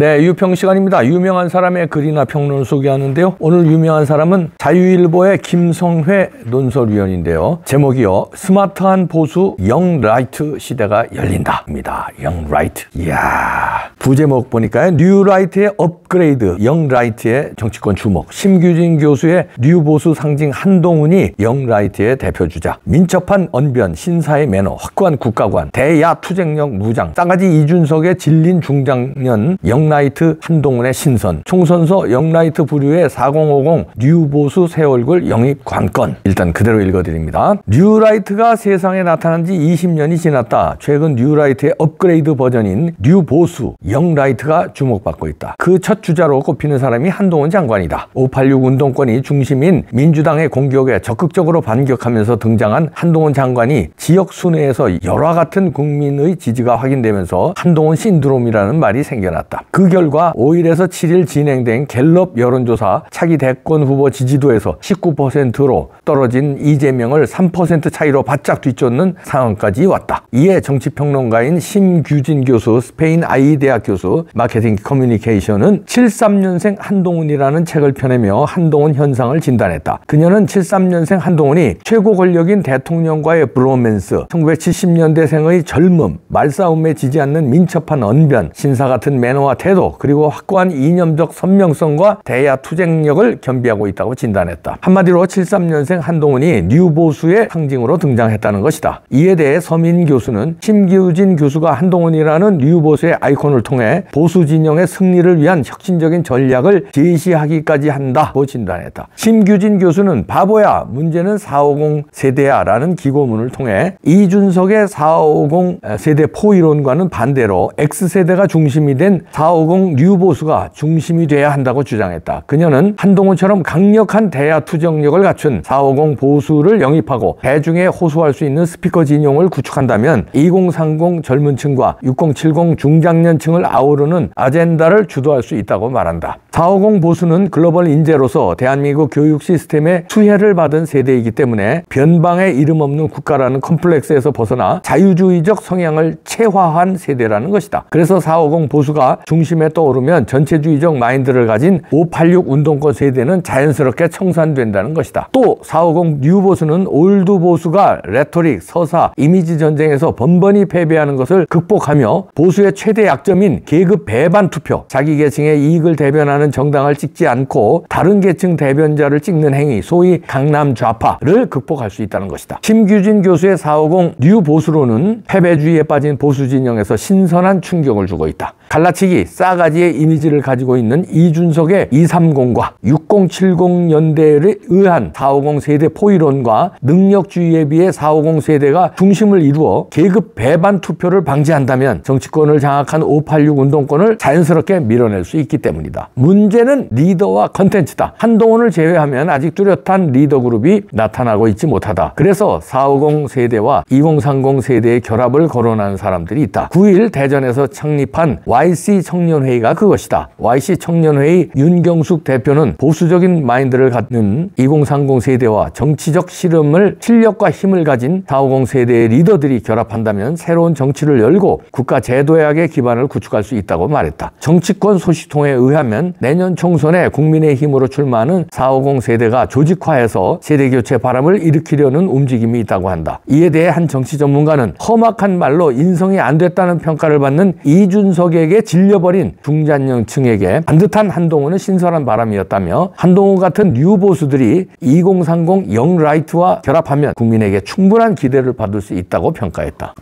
네, 유평 시간입니다. 유명한 사람의 글이나 평론을 소개하는데요. 오늘 유명한 사람은 자유일보의 김성회 논설위원인데요. 제목이요. 스마트한 보수 영 라이트 시대가 열린다입니다. 영 라이트. 이야. 부제목 보니까요. 뉴 라이트의 업그레이드, 영 라이트의 정치권 주목, 심규진 교수의 뉴 보수 상징 한동훈이 영 라이트의 대표주자, 민첩한 언변, 신사의 매너, 확고한 국가관, 대야 투쟁력 무장, 싸가지 이준석의 질린 중장년, 영 라이트 한동훈의 신선, 총선서 영 라이트 부류의 4050 뉴 보수 새 얼굴 영입 관건. 일단 그대로 읽어드립니다. 뉴 라이트가 세상에 나타난 지 20년이 지났다. 최근 뉴 라이트의 업그레이드 버전인 뉴 보수 영 라이트가 주목받고 있다. 그 첫 주자로 꼽히는 사람이 한동훈 장관이다. 586 운동권이 중심인 민주당의 공격에 적극적으로 반격하면서 등장한 한동훈 장관이 지역 순회에서 열화 같은 국민의 지지가 확인되면서 한동훈 신드롬이라는 말이 생겨났다. 그 결과 5일에서 7일 진행된 갤럽 여론조사 차기 대권 후보 지지도에서 19%로 떨어진 이재명을 3% 차이로 바짝 뒤쫓는 상황까지 왔다. 이에 정치평론가인 심규진 교수, 스페인 아이대학 교수, 마케팅 커뮤니케이션은 73년생 한동훈이라는 책을 펴내며 한동훈 현상을 진단했다. 그녀는 73년생 한동훈이 최고 권력인 대통령과의 브로맨스, 1970년대생의 젊음, 말싸움에 지지 않는 민첩한 언변, 신사 같은 매너와 태도, 그리고 확고한 이념적 선명성과 대야 투쟁력을 겸비하고 있다고 진단했다. 한마디로 73년생 한동훈이 뉴보수의 상징으로 등장했다는 것이다. 이에 대해 서민 교수는 심규진 교수가 한동훈이라는 뉴보수의 아이콘을 통해 보수 진영의 승리를 위한 혁신적인 전략을 제시하기까지 한다고 진단했다. 심규진 교수는 바보야, 문제는 450 세대야 라는 기고문을 통해 이준석의 450 세대 포이론과는 반대로 X세대가 중심이 된 450 뉴보수가 중심이 돼야 한다고 주장했다. 그녀는 한동훈처럼 강력한 대야 투쟁력을 갖춘 450 보수를 영입하고 대중에 호소할 수 있는 스피커 진용을 구축한다면 2030 젊은 층과 6070 중장년층을 아우르는 아젠다를 주도할 수 있다고 말한다. 450 보수는 글로벌 인재로서 대한민국 교육 시스템의 수혜를 받은 세대이기 때문에 변방에 이름 없는 국가라는 컴플렉스에서 벗어나 자유주의적 성향을 체화한 세대라는 것이다. 그래서 450 보수가 중심에 떠오르면 전체주의적 마인드를 가진 586 운동권 세대는 자연스럽게 청산된다는 것이다. 또 450 뉴보수는 올드 보수가 레토릭, 서사, 이미지 전쟁에서 번번이 패배하는 것을 극복하며 보수의 최대 약점인 계급 배반 투표, 자기 계층의 이익을 대변하는 정당을 찍지 않고 다른 계층 대변자를 찍는 행위, 소위 강남 좌파를 극복할 수 있다는 것이다. 심규진 교수의 450 뉴보수로는 패배주의에 빠진 보수 진영에서 신선한 충격을 주고 있다. 갈라치기, 싸가지의 이미지를 가지고 있는 이준석의 230과 6070년대에 의한 450 세대 포이론과 능력주의에 비해 450 세대가 중심을 이루어 계급 배반 투표를 방지한다면 정치권을 장악한 586 운동권을 자연스럽게 밀어낼 수 있기 때문이다. 문제는 리더와 컨텐츠다. 한동훈을 제외하면 아직 뚜렷한 리더 그룹이 나타나고 있지 못하다. 그래서 450 세대와 2030 세대의 결합을 거론하는 사람들이 있다. 9일 대전에서 창립한 YC 청년회의가 그것이다. YC 청년회의 윤경숙 대표는 보수적인 마인드를 갖는 2030 세대와 정치적 실력과 힘을 가진 450 세대의 리더들이 결합한다면 새로운 정치를 열고 국가 제도약의 기반을 구축할 수 있다고 말했다. 정치권 소식통에 의하면 내년 총선에 국민의힘으로 출마하는 450 세대가 조직화해서 세대교체 바람을 일으키려는 움직임이 있다고 한다. 이에 대해 한 정치 전문가는 험악한 말로 인성이 안 됐다는 평가를 받는 이준석에게 질려버린 중장년층에게 반듯한 한동훈은 신선한 바람이었다며 한동훈 같은 뉴보수들이 2030 영라이트와 결합하면 국민에게 충분한 기대를 받을 수 있다고 평가했다.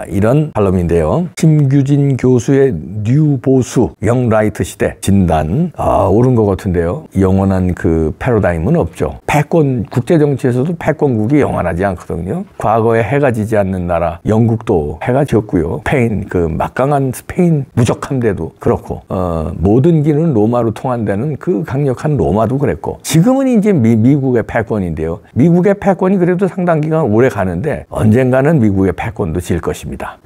이런 반론인데요. 심규진 교수의 뉴보수 영라이트 시대 진단 옳은 것 같은데요. 영원한 그 패러다임은 없죠. 패권, 국제정치에서도 패권국이 영원하지 않거든요. 과거에 해가 지지 않는 나라 영국도 해가 졌고요. 스페인, 그 막강한 스페인 무적함대도 그렇고 모든 길은 로마로 통한다는 그 강력한 그리스한 로마도 그랬고 지금은 이제 미국의 패권인데요. 미국의 패권이 그래도 상당 기간 오래 가는데 언젠가는 미국의 패권도 질 것입니다.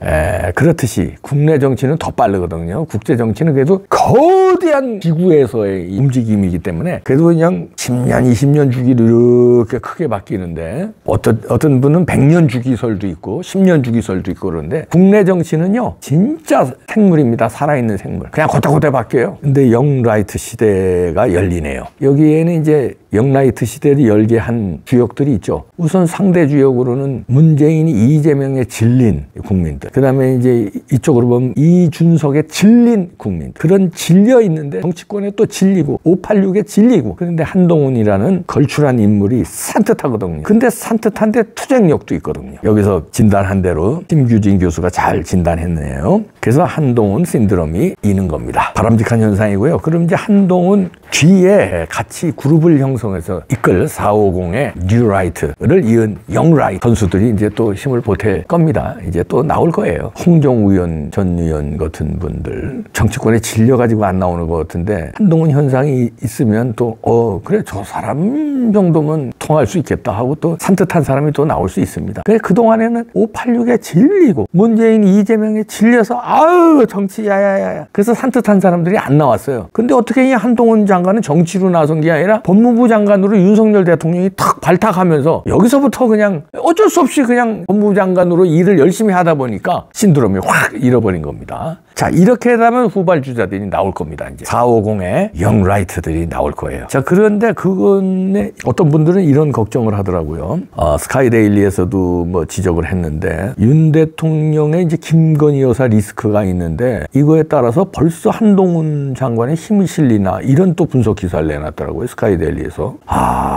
그렇듯이 국내 정치는 더 빠르거든요. 국제 정치는 그래도 거대한 기구에서의 움직임이기 때문에 그래도 그냥 10년, 20년 주기로 이렇게 크게 바뀌는데 어떤 분은 100년 주기설도 있고 10년 주기설도 있고 그런데 국내 정치는요 진짜 생물입니다. 살아있는 생물. 그냥 고때고때 바뀌어요. 근데 영라이트 시대가 열리네요. 여기에는 이제 영라이트 시대를 열게 한 주역들이 있죠. 우선 상대 주역으로는 문재인이 이재명에 질린 국민들. 그 다음에 이제 이쪽으로 보면 이준석에 질린 국민들. 그런 질려 있는데 정치권에 또 질리고 586에 질리고 그런데 한동훈이라는 걸출한 인물이 산뜻하거든요. 근데 산뜻한데 투쟁력도 있거든요. 여기서 진단한 대로 심규진 교수가 잘 진단했네요. 그래서 한동훈 신드롬이 있는 겁니다. 바람직한 현상이고요. 그럼 이제 한동훈 뒤에 같이 그룹을 형성해서 이끌 450의 뉴라이트를 이은 영라이트 선수들이 이제 또 힘을 보탤 겁니다. 이제 또 나올 거예요. 홍정우 의원, 전 의원 같은 분들 정치권에 질려가지고 안 나오는 것 같은데 한동훈 현상이 있으면 또 그래 저 사람 정도면 통할 수 있겠다 하고 또 산뜻한 사람이 또 나올 수 있습니다. 그래 그동안에는 586에 질리고 문재인, 이재명에 질려서 아유 정치 야야야야 그래서 산뜻한 사람들이 안 나왔어요. 근데 어떻게 이 한동훈 장관은 정치로 나선 게 아니라 법무부 장관으로 윤석열 대통령이 탁 발탁하면서 여기서부터 그냥 어쩔 수 없이 그냥 법무부 장관으로 일을 열심히 하다 보니까 신드롬이 확 잃어버린 겁니다. 자 이렇게 하면 후발주자들이 나올 겁니다. 이제 450의 영라이트들이 나올 거예요. 자 그런데 그건에 어떤 분들은 이런 걱정을 하더라고요. 스카이데일리에서도 뭐 지적을 했는데 윤 대통령의 이제 김건희 여사 리스크가 있는데 이거에 따라서 벌써 한동훈 장관의 힘이 실리나 이런 또 분석 기사를 내놨더라고요. 스카이데일리에서.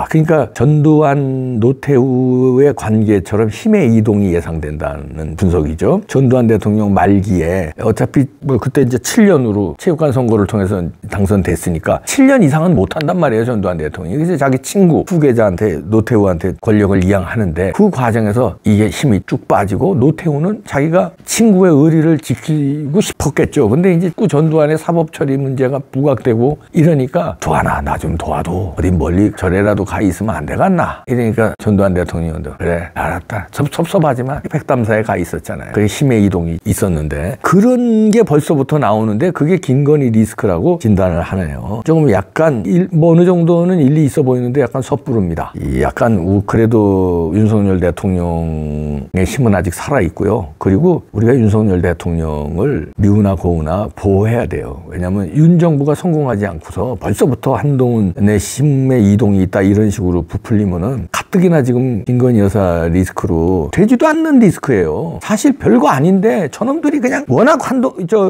그러니까 전두환 노태우의 관계처럼 힘의 이동이 예상된다는 분석이죠. 전두환 대통령 말기에 어차피 뭐 그때 이제 7년으로 체육관 선거를 통해서 당선됐으니까 7년 이상은 못한단 말이에요. 전두환 대통령이. 그래서 자기 친구 후계자한테 노태우한테 권력을 이양하는데 그 과정에서 이게 힘이 쭉 빠지고 노태우는 자기가 친구의 의리를 지키고 싶었겠죠. 근데 이제 전두환의 사법 처리 문제가 부각되고 이러니까 도와나 나 좀 도와도 어디 멀리 절에라도 가 있으면 안 되겠나. 이러니까 전두환 대통령도 그래 알았다. 섭섭하지만 백담사에 가 있었잖아요. 그게 힘의 이동이 있었는데 그런 게 벌써부터 나오는데 그게 김건희 리스크라고 진단을 하네요. 조금 약간 뭐 어느 정도는 일리 있어 보이는데 약간 섣부릅니다. 약간 그래도 윤석열 대통령의 힘은 아직 살아 있고요. 그리고 우리가 윤석열 대통령을 미우나 고우나 보호해야 돼요. 왜냐하면 윤 정부가 성공하지 않고서 벌써부터 한동훈의 힘의 이동이 있다 이런 식으로 부풀리면은 가뜩이나 지금 김건희 여사 리스크로 되지도 않는 리스크예요. 사실 별거 아닌데 저놈들이 그냥 워낙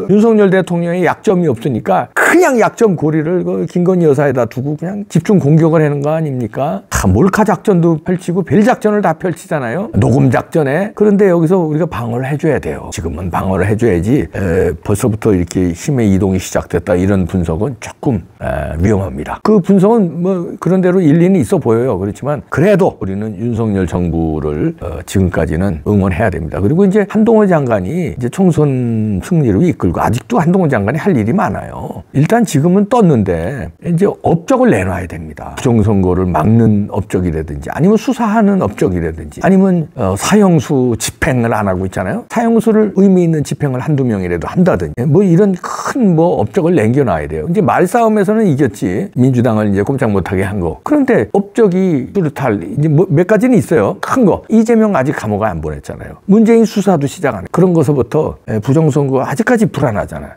윤석열 대통령의 약점이 없으니까 그냥 약점 고리를 김건희 여사에다 두고 그냥 집중 공격을 하는 거 아닙니까? 몰카 작전도 펼치고 별 작전을 다 펼치잖아요. 녹음 작전에. 그런데 여기서 우리가 방어를 해줘야 돼요. 지금은 방어를 해줘야지 벌써부터 이렇게 힘의 이동이 시작됐다 이런 분석은 조금 위험합니다. 그 분석은 뭐 그런 대로 일리는 있어 보여요. 그렇지만 그래도 우리는 윤석열 정부를 지금까지는 응원해야 됩니다. 그리고 이제 한동훈 장관이 이제 총선 승리로 이끌고 아직도 한동훈 장관이 할 일이 많아요. 일단 지금은 떴는데 이제 업적을 내놔야 됩니다. 부정선거를 막는 업적이라든지 아니면 수사하는 업적이라든지 아니면 사형수 집행을 안 하고 있잖아요. 사형수를 의미 있는 집행을 한두 명이라도 한다든지 뭐 이런 큰 뭐 업적을 남겨놔야 돼요. 이제 말싸움에서는 이겼지. 민주당을 이제 꼼짝 못하게 한 거. 그런데 업적이 뚜렷할 이제 뭐 몇 가지는 있어요. 큰 거. 이재명 아직 감옥에 안 보냈잖아요. 문재인 수사도 시작 안 해. 그런 것서부터 부정선거 아직까지 불안하잖아요.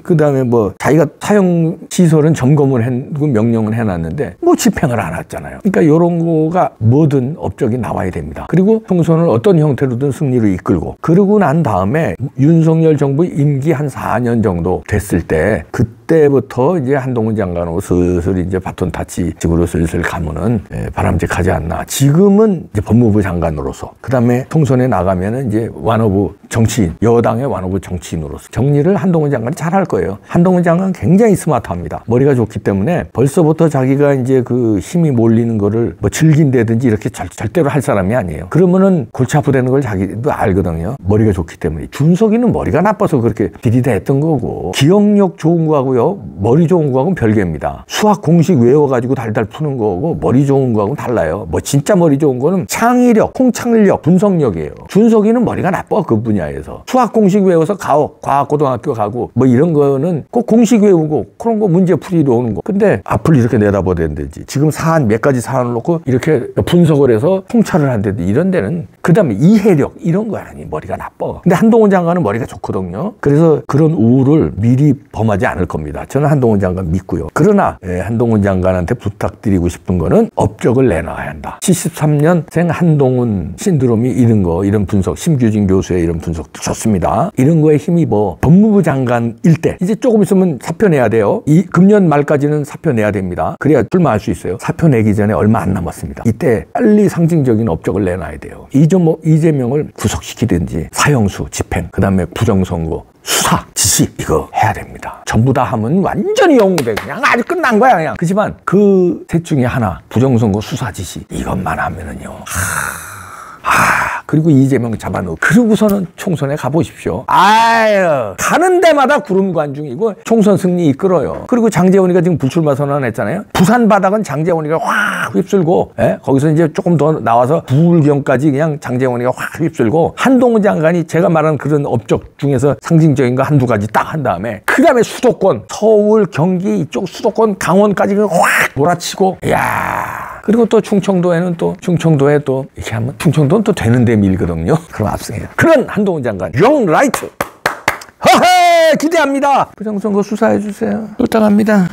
그 다음에 뭐 자기가 사형 시설은 점검을 했고 명령을 해놨는데 뭐 집행을 안 했잖아요. 그러니까 이런 거가 뭐든 업적이 나와야 됩니다. 그리고 총선을 어떤 형태로든 승리로 이끌고 그러고 난 다음에 윤석열 정부 임기 한 4년 정도 됐을 때 그때부터 이제 한동훈 장관으로 슬슬 이제 바톤 타치식으로 슬슬 가면은 바람직하지 않나. 지금은 이제 법무부 장관으로서 그 다음에 총선에 나가면은 이제 완오브 정치인, 여당의 완오브 정치인으로서 정리를 한동훈 장관이 잘할 거예요. 한동훈 장관 굉장히 스마트합니다. 머리가 좋기 때문에 벌써부터 자기가 이제 그 힘이 몰리는 거를 뭐 즐긴다든지 이렇게 절대로 할 사람이 아니에요. 그러면은 골치 아프다는 걸 자기도 알거든요. 머리가 좋기 때문에. 준석이는 머리가 나빠서 그렇게 들이대했던 거고 기억력 좋은 거하고 거하고요, 머리 좋은 거하고는 별개입니다. 수학 공식 외워가지고 달달 푸는 거하고 머리 좋은 거하고는 달라요. 뭐 진짜 머리 좋은 거는 창의력, 통찰력, 분석력이에요. 준석이는 머리가 나빠, 그 분야에서. 수학 공식 외워서 과학고등학교 가고 뭐 이런 거는 꼭 공식 외우고 그런 거 문제 풀이로 오는 거. 근데 앞을 이렇게 내다보야 되지. 지금 사안 몇 가지 사안을 놓고 이렇게 분석을 해서 통찰을 한다든지 이런 데는, 그 다음에 이해력 이런 거 아니 머리가 나빠. 근데 한동훈 장관은 머리가 좋거든요. 그래서 그런 우울을 미리 범하지 않을 겁니다. 저는 한동훈 장관 믿고요. 그러나 한동훈 장관한테 부탁드리고 싶은 거는 업적을 내놔야 한다. 73년생 한동훈 신드롬이 이런 거, 이런 분석, 심규진 교수의 이런 분석도 좋습니다. 이런 거에 힘입어 법무부 장관일 때, 이제 조금 있으면 사표 내야 돼요. 이 금년 말까지는 사표 내야 됩니다. 그래야 출마할 수 있어요. 사표 내기 전에 얼마 안 남았습니다. 이때 빨리 상징적인 업적을 내놔야 돼요. 이재명을 구속시키든지 사형수, 집행, 그 다음에 부정선거, 수사, 지시 이거 해야 됩니다. 전부 다 하면 완전히 영웅돼. 그냥 아주 끝난 거야 그냥. 그렇지만 그 셋 중에 하나, 부정선거, 수사, 지시 이것만 하면은요. 그리고 이재명 잡아놓고 그러고서는 총선에 가보십시오. 아유, 가는 데마다 구름관중이고 총선 승리 이끌어요. 그리고 장제원이가 지금 불출마 선언했잖아요. 부산 바닥은 장제원이가 확 휩쓸고, 거기서 이제 조금 더 나와서 부울경까지 그냥 장제원이가 확 휩쓸고, 한동훈 장관이 제가 말한 그런 업적 중에서 상징적인 거 한두 가지 딱 한 다음에, 그 다음에 수도권, 서울, 경기 이쪽 수도권, 강원까지 확 몰아치고, 이야. 그리고 또 충청도에 또 이렇게 하면 충청도는 또 되는데 밀거든요. 그럼 압승해요. 그런 한동훈 장관, 영 라이트. 허헤, 기대합니다. 부정선거 수사해 주세요. 쫓아갑니다.